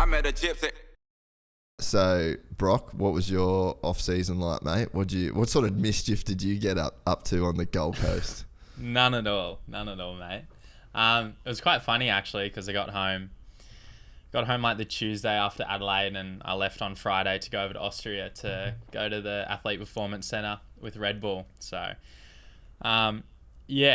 met a gypsy. So, Broc, what was your off season like, mate? What sort of mischief did you get up to on the Gold Coast? None at all, mate. It was quite funny actually because I got home like the Tuesday after Adelaide, and I left on Friday to go over to Austria to go to the Athlete Performance Centre with Red Bull. So, that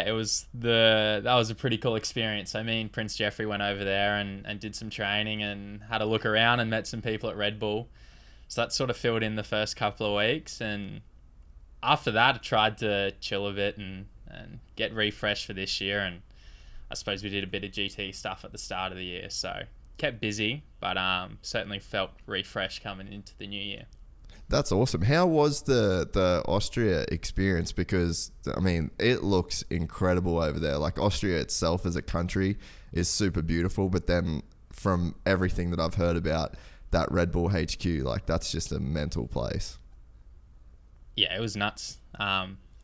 was a pretty cool experience. So me and Prince Jeffrey went over there and did some training and had a look around and met some people at Red Bull. So that sort of filled in the first couple of weeks, and after that I tried to chill a bit and get refreshed for this year. And I suppose we did a bit of GT stuff at the start of the year, so kept busy, but certainly felt refreshed coming into the new year. That's awesome. How was the Austria experience? Because, I mean, it looks incredible over there. Like, Austria itself as a country is super beautiful, but then from everything that I've heard about that Red Bull HQ, like, that's just a mental place. Yeah, it was nuts.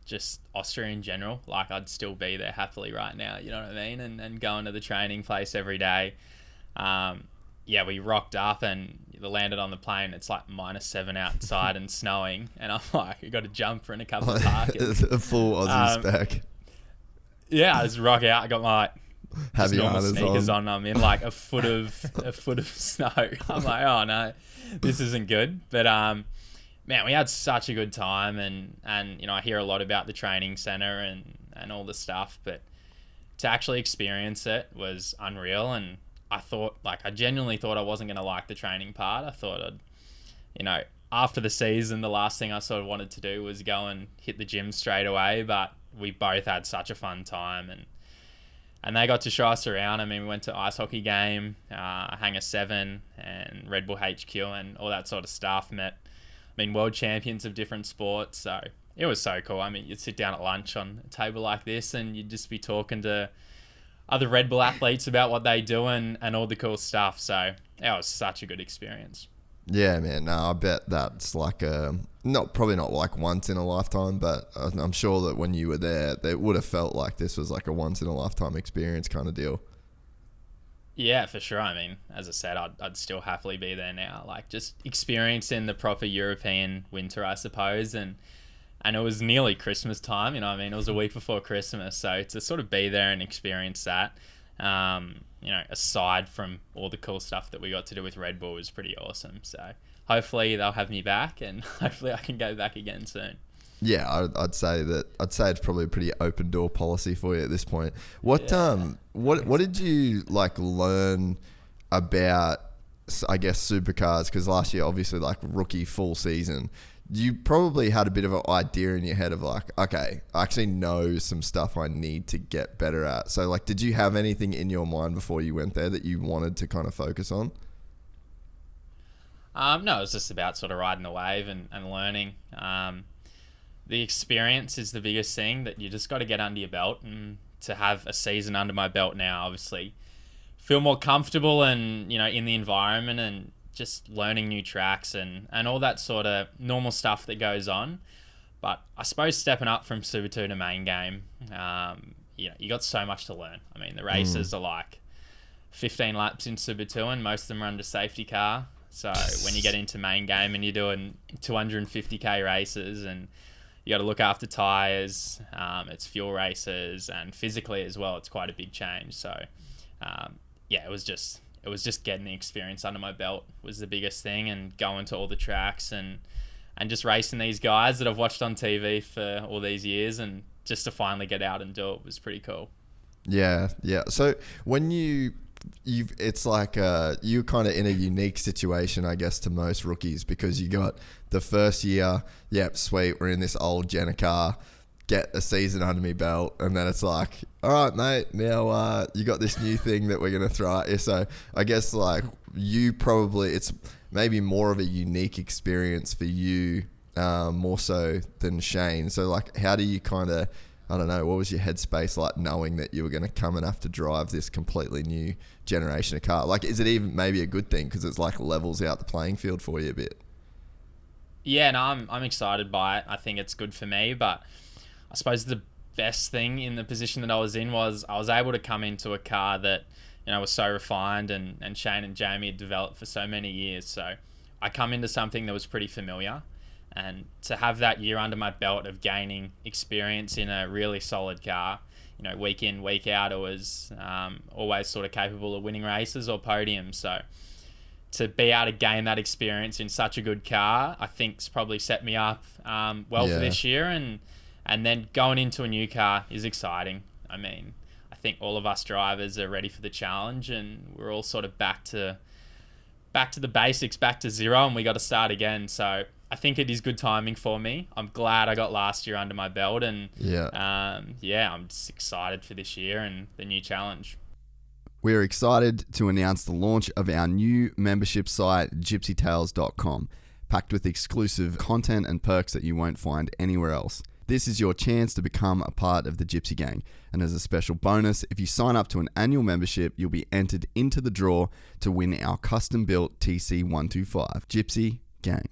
Just Austria in general, like, I'd still be there happily right now, you know what I mean? And going to the training place every day. We rocked up and landed on the plane. It's like -7 outside and snowing, and I'm like, you got a jumper and a couple of parkas. A full Aussie spec. Yeah, I just rock out. I got my have your normal sneakers on. I'm in like a foot of snow. I'm like, oh no, this isn't good. But man, we had such a good time, and you know, I hear a lot about the training center and all the stuff, but to actually experience it was unreal. And I genuinely thought I wasn't going to like the training part. I thought after the season, the last thing I sort of wanted to do was go and hit the gym straight away, but we both had such a fun time, and they got to show us around. I mean, we went to ice hockey game, Hangar 7 and Red Bull HQ and all that sort of stuff. Met, world champions of different sports. So it was so cool. I mean, you'd sit down at lunch on a table like this and you'd just be talking to other Red Bull athletes about what they do and all the cool stuff. So that was such a good experience. Yeah, man. No, I bet that's like probably not like once in a lifetime, but I'm sure that when you were there, it would have felt like this was like a once in a lifetime experience kind of deal. Yeah, for sure. I mean, as I said, I'd still happily be there now. Like, just experiencing the proper European winter, I suppose, and it was nearly Christmas time, you know what I mean? It was a week before Christmas, so to sort of be there and experience that, aside from all the cool stuff that we got to do with Red Bull, was pretty awesome. So hopefully they'll have me back, and hopefully I can go back again soon. Yeah, I'd say it's probably a pretty open door policy for you at this point. What did you like learn about, I guess, supercars? Because last year, obviously, like rookie full season, you probably had a bit of an idea in your head of like, okay, I actually know some stuff I need to get better at. So like, did you have anything in your mind before you went there that you wanted to kind of focus on? No, it was just about sort of riding the wave and learning. The experience is the biggest thing that you just got to get under your belt, and to have a season under my belt now, obviously feel more comfortable and, in the environment and just learning new tracks and all that sort of normal stuff that goes on. But I suppose stepping up from Super 2 to main game, you got so much to learn. I mean, the races are like 15 laps in Super 2 and most of them are under safety car. So when you get into main game and you're doing 250k races and you got to look after tires, it's fuel races, and physically as well, it's quite a big change. So it was just getting the experience under my belt was the biggest thing, and going to all the tracks and just racing these guys that I've watched on TV for all these years, and just to finally get out and do it was pretty cool. Yeah. So when it's like you're kind of in a unique situation, I guess, to most rookies, because you got the first year, yep, sweet, we're in this old Jenna car, get a season under me belt, and then it's like, all right, mate, now you got this new thing that we're going to throw at you. So I guess like it's maybe more of a unique experience for you, more so than Shane. So like, how do you kind of, I don't know, what was your headspace like knowing that you were going to come and have to drive this completely new generation of car? Like, is it even maybe a good thing because it's like levels out the playing field for you a bit? Yeah, no, I'm excited by it. I think it's good for me, but I suppose the best thing in the position that I was in was I was able to come into a car that was so refined, and Shane and Jamie had developed for so many years. So I come into something that was pretty familiar, and to have that year under my belt of gaining experience in a really solid car, week in, week out, it was always sort of capable of winning races or podiums. So to be able to gain that experience in such a good car, I think's probably set me up for this year. And then going into a new car is exciting. I mean, I think all of us drivers are ready for the challenge, and we're all sort of back to the basics, back to zero, and we got to start again. So I think it is good timing for me. I'm glad I got last year under my belt, and I'm just excited for this year and the new challenge. We're excited to announce the launch of our new membership site, gypsytales.com, packed with exclusive content and perks that you won't find anywhere else. This is your chance to become a part of the Gypsy Gang. And as a special bonus, if you sign up to an annual membership, you'll be entered into the draw to win our custom-built TC125. Gypsy Gang.